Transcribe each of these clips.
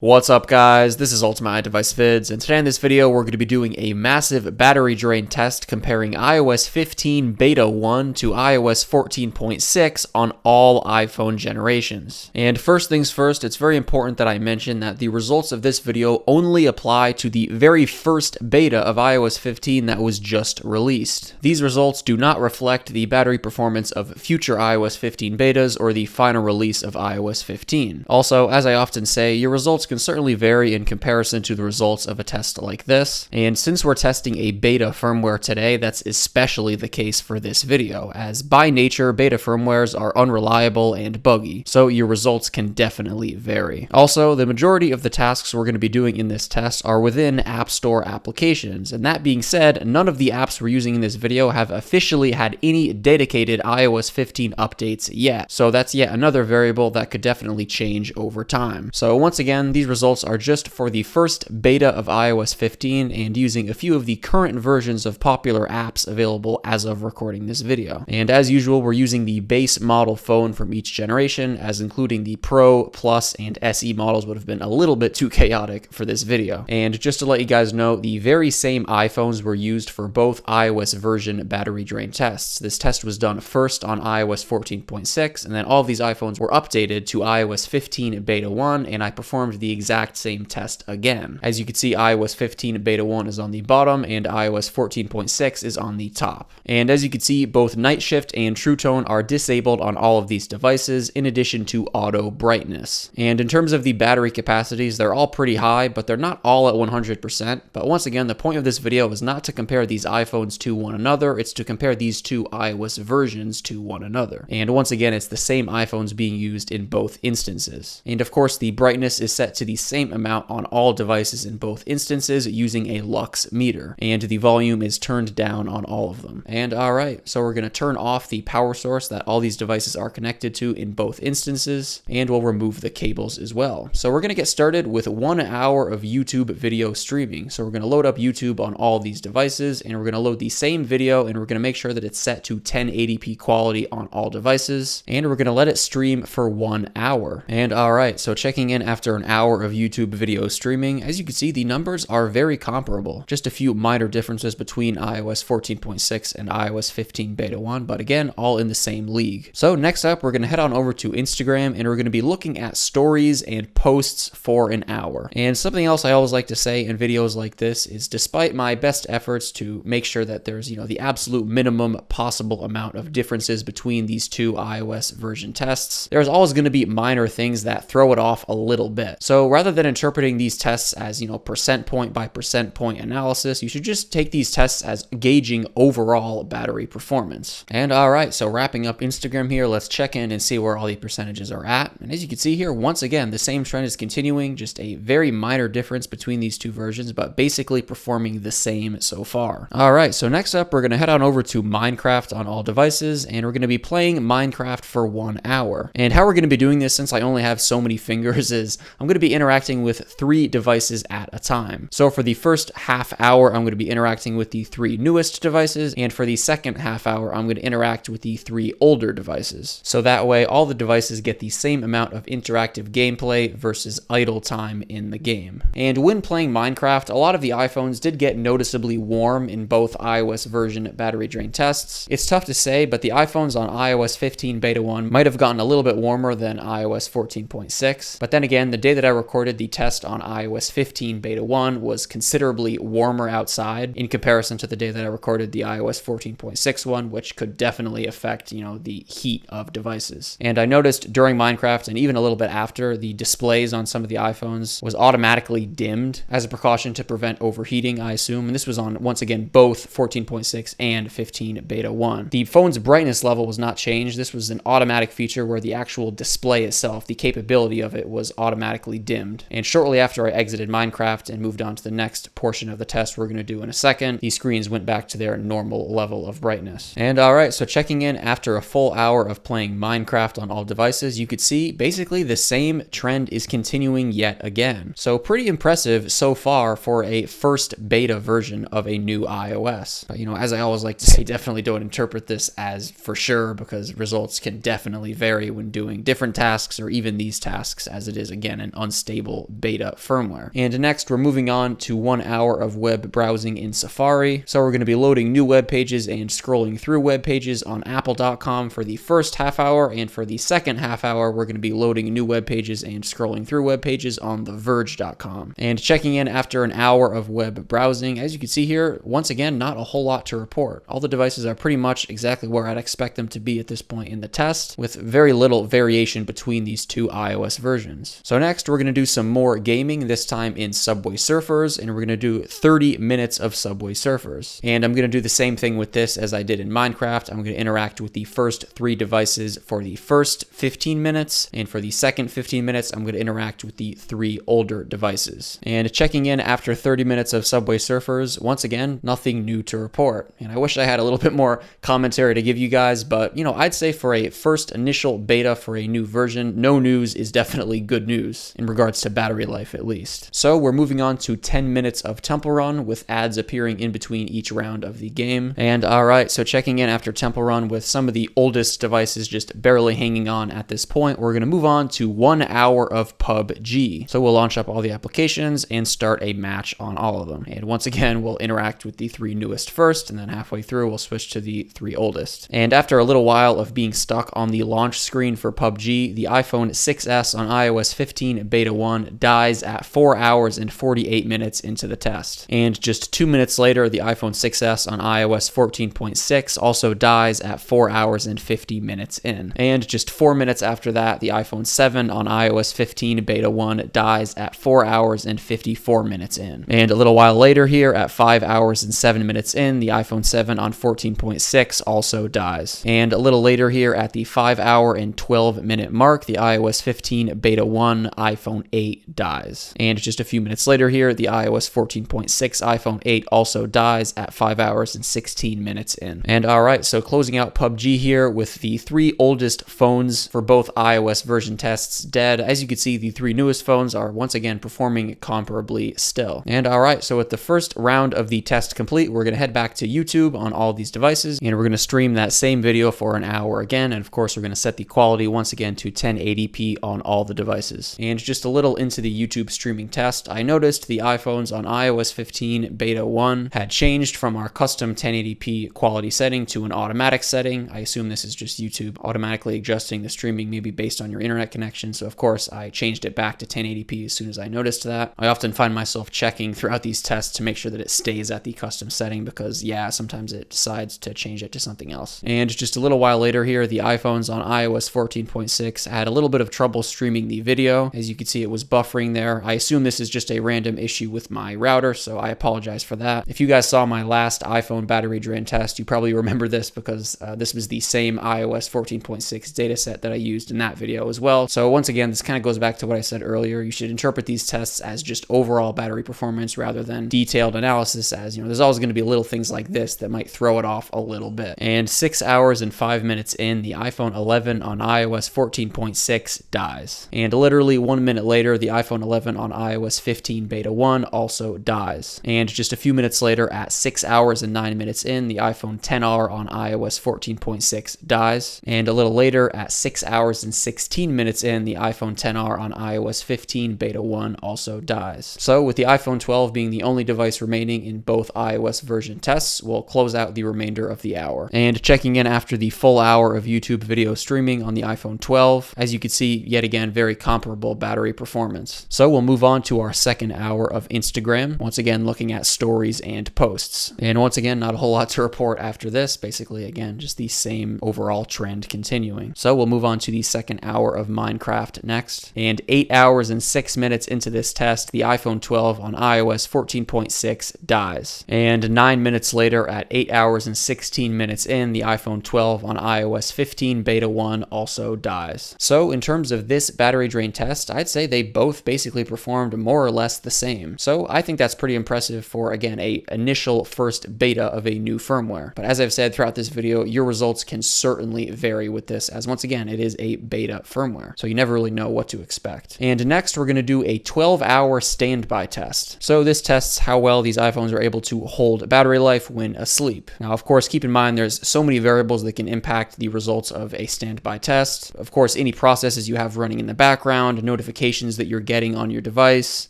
What's up guys, this is Ultimate iDevice Vids, and today in this video we're going to be doing a massive battery drain test comparing iOS 15 Beta 1 to iOS 14.6 on all iPhone generations. And first things first, it's very important that I mention that the results of this video only apply to the very first beta of iOS 15 that was just released. These results do not reflect the battery performance of future iOS 15 betas or the final release of iOS 15. Also, as I often say, your results can certainly vary in comparison to the results of a test like this, and since we're testing a beta firmware today, that's especially the case for this video, as by nature, beta firmwares are unreliable and buggy, so your results can definitely vary. Also, the majority of the tasks we're going to be doing in this test are within App Store applications, and that being said, none of the apps we're using in this video have officially had any dedicated iOS 15 updates yet, so that's yet another variable that could definitely change over time. So once again, these results are just for the first beta of iOS 15 and using a few of the current versions of popular apps available as of recording this video. And as usual, we're using the base model phone from each generation, as including the Pro, Plus, and SE models would have been a little bit too chaotic for this video. And just to let you guys know, the very same iPhones were used for both iOS version battery drain tests. This test was done first on iOS 14.6, and then all of these iPhones were updated to iOS 15 Beta 1, and I performed the exact same test again. As you can see, iOS 15 Beta 1 is on the bottom and iOS 14.6 is on the top. And as you can see, both night shift and true tone are disabled on all of these devices, in addition to auto brightness. And in terms of the battery capacities, they're all pretty high, but they're not all at 100%. But once again, the point of this video is not to compare these iPhones to one another, it's to compare these two iOS versions to one another. And once again, it's the same iPhones being used in both instances. And of course, the brightness is set to the same amount on all devices in both instances using a lux meter, and the volume is turned down on all of them. And alright, so we're going to turn off the power source that all these devices are connected to in both instances, and we'll remove the cables as well. So we're going to get started with 1 hour of YouTube video streaming. So we're going to load up YouTube on all these devices, and we're going to load the same video, and we're going to make sure that it's set to 1080p quality on all devices, and we're going to let it stream for 1 hour. And alright, so checking in after an hour of YouTube video streaming, as you can see, the numbers are very comparable. Just a few minor differences between iOS 14.6 and iOS 15 Beta 1, but again, all in the same league. So next up, we're going to head on over to Instagram, and we're going to be looking at stories and posts for an hour. And something else I always like to say in videos like this is, despite my best efforts to make sure that there's, the absolute minimum possible amount of differences between these two iOS version tests, there's always going to be minor things that throw it off a little bit. So rather than interpreting these tests as, percent point by percent point analysis, you should just take these tests as gauging overall battery performance. And alright, so wrapping up Instagram here, let's check in and see where all the percentages are at. And as you can see here, once again, the same trend is continuing, just a very minor difference between these two versions, but basically performing the same so far. Alright, so next up, we're going to head on over to Minecraft on all devices, and we're going to be playing Minecraft for 1 hour. And how we're going to be doing this, since I only have so many fingers, is I'm going to be interacting with 3 devices at a time. So for the first half hour, I'm going to be interacting with the 3 newest devices, and for the second half hour, I'm going to interact with the 3 older devices. So that way, all the devices get the same amount of interactive gameplay versus idle time in the game. And when playing Minecraft, a lot of the iPhones did get noticeably warm in both iOS version battery drain tests. It's tough to say, but the iPhones on iOS 15 Beta 1 might have gotten a little bit warmer than iOS 14.6, but then again, the day that I recorded the test on iOS 15 Beta 1 was considerably warmer outside in comparison to the day that I recorded the iOS 14.6 one, which could definitely affect, the heat of devices. And I noticed during Minecraft and even a little bit after, the displays on some of the iPhones was automatically dimmed as a precaution to prevent overheating, I assume. And this was on, once again, both 14.6 and 15 Beta 1. The phone's brightness level was not changed. This was an automatic feature where the actual display itself, the capability of it, was automatically dimmed. And shortly after I exited Minecraft and moved on to the next portion of the test we're going to do in a second, the screens went back to their normal level of brightness. And alright, so checking in after a full hour of playing Minecraft on all devices, you could see basically the same trend is continuing yet again. So pretty impressive so far for a first beta version of a new iOS. But, as I always like to say, definitely don't interpret this as for sure, because results can definitely vary when doing different tasks or even these tasks, as it is, again, an unstable beta firmware. And next, we're moving on to 1 hour of web browsing in Safari. So we're going to be loading new web pages and scrolling through web pages on apple.com for the first half hour, and for the second half hour, we're going to be loading new web pages and scrolling through web pages on theverge.com. And checking in after an hour of web browsing, as you can see here, once again, not a whole lot to report. All the devices are pretty much exactly where I'd expect them to be at this point in the test, with very little variation between these two iOS versions. So next, we're going to do some more gaming, this time in Subway Surfers, and we're going to do 30 minutes of Subway Surfers. And I'm going to do the same thing with this as I did in Minecraft. I'm going to interact with the first 3 devices for the first 15 minutes, and for the second 15 minutes, I'm going to interact with the 3 older devices. And checking in after 30 minutes of Subway Surfers, once again, nothing new to report. And I wish I had a little bit more commentary to give you guys, but I'd say for a first initial beta for a new version, no news is definitely good news in regards to battery life, at least. So we're moving on to 10 minutes of Temple Run with ads appearing in between each round of the game. And alright, so checking in after Temple Run with some of the oldest devices just barely hanging on at this point, we're going to move on to 1 hour of PUBG. So we'll launch up all the applications and start a match on all of them. And once again, we'll interact with the 3 newest first, and then halfway through, we'll switch to the 3 oldest. And after a little while of being stuck on the launch screen for PUBG, the iPhone 6s on iOS 15 Beta 1 dies at 4 hours and 48 minutes into the test. And just 2 minutes later, the iPhone 6s on iOS 14.6 also dies at 4 hours and 50 minutes in. And just 4 minutes after that, the iPhone 7 on iOS 15 Beta 1 dies at 4 hours and 54 minutes in. And a little while later here, at 5 hours and 7 minutes in, the iPhone 7 on 14.6 also dies. And a little later here, at the 5 hour and 12 minute mark, the iOS 15 Beta 1 iPhone 8 dies. And just a few minutes later here, the iOS 14.6 iPhone 8 also dies at 5 hours and 16 minutes in. And alright, so closing out PUBG here with the 3 oldest phones for both iOS version tests dead. As you can see, the 3 newest phones are once again performing comparably still. And alright, so with the first round of the test complete, we're going to head back to YouTube on all these devices, and we're going to stream that same video for an hour again, and of course we're going to set the quality once again to 1080p on all the devices. And just a little into the YouTube streaming test, I noticed the iPhones on iOS 15 Beta 1 had changed from our custom 1080p quality setting to an automatic setting. I assume this is just YouTube automatically adjusting the streaming maybe based on your internet connection, so of course I changed it back to 1080p as soon as I noticed that. I often find myself checking throughout these tests to make sure that it stays at the custom setting because sometimes it decides to change it to something else. And just a little while later here, the iPhones on iOS 14.6 had a little bit of trouble streaming the video. As you can see, it was buffering there. I assume this is just a random issue with my router, so I apologize for that. If you guys saw my last iPhone battery drain test, you probably remember this because this was the same iOS 14.6 dataset that I used in that video as well. So once again, this kind of goes back to what I said earlier. You should interpret these tests as just overall battery performance rather than detailed analysis, as there's always going to be little things like this that might throw it off a little bit. And 6 hours and 5 minutes in, the iPhone 11 on iOS 14.6 dies. And literally 1 minute later, the iPhone 11 on iOS 15 Beta 1 also dies. And just a few minutes later, at 6 hours and 9 minutes in, the iPhone XR on iOS 14.6 dies. And a little later, at 6 hours and 16 minutes in, the iPhone XR on iOS 15 Beta 1 also dies. So with the iPhone 12 being the only device remaining in both iOS version tests, we'll close out the remainder of the hour. And checking in after the full hour of YouTube video streaming on the iPhone 12, as you can see, yet again, very comparable battery performance. So we'll move on to our second hour of Instagram, once again looking at stories and posts. And once again, not a whole lot to report after this, basically again, just the same overall trend continuing. So we'll move on to the second hour of Minecraft next. And 8 hours and 6 minutes into this test, the iPhone 12 on iOS 14.6 dies. And 9 minutes later, at 8 hours and 16 minutes in, the iPhone 12 on iOS 15 Beta 1 also dies. So in terms of this battery drain test, I'd say they both basically performed more or less the same. So I think that's pretty impressive for, again, a initial first beta of a new firmware. But as I've said throughout this video, your results can certainly vary with this, as once again, it is a beta firmware. So you never really know what to expect. And next, we're going to do a 12-hour standby test. So this tests how well these iPhones are able to hold battery life when asleep. Now, of course, keep in mind there's so many variables that can impact the results of a standby test. Of course, any processes you have running in the background, notifications, notifications that you're getting on your device,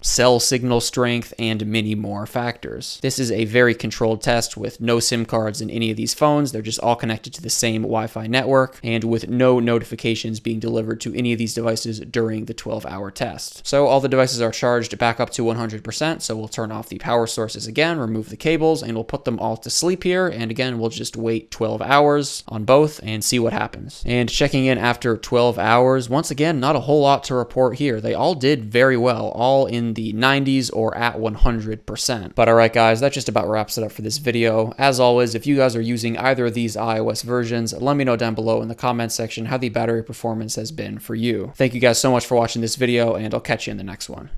cell signal strength, and many more factors. This is a very controlled test with no SIM cards in any of these phones. They're just all connected to the same Wi-Fi network and with no notifications being delivered to any of these devices during the 12-hour test. So all the devices are charged back up to 100%, so we'll turn off the power sources again, remove the cables, and we'll put them all to sleep here, and again, we'll just wait 12 hours on both and see what happens. And checking in after 12 hours, once again, not a whole lot to report here. They all did very well, all in the 90s or at 100%. But alright guys, that just about wraps it up for this video. As always, if you guys are using either of these iOS versions, let me know down below in the comments section how the battery performance has been for you. Thank you guys so much for watching this video, and I'll catch you in the next one.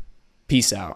Peace out.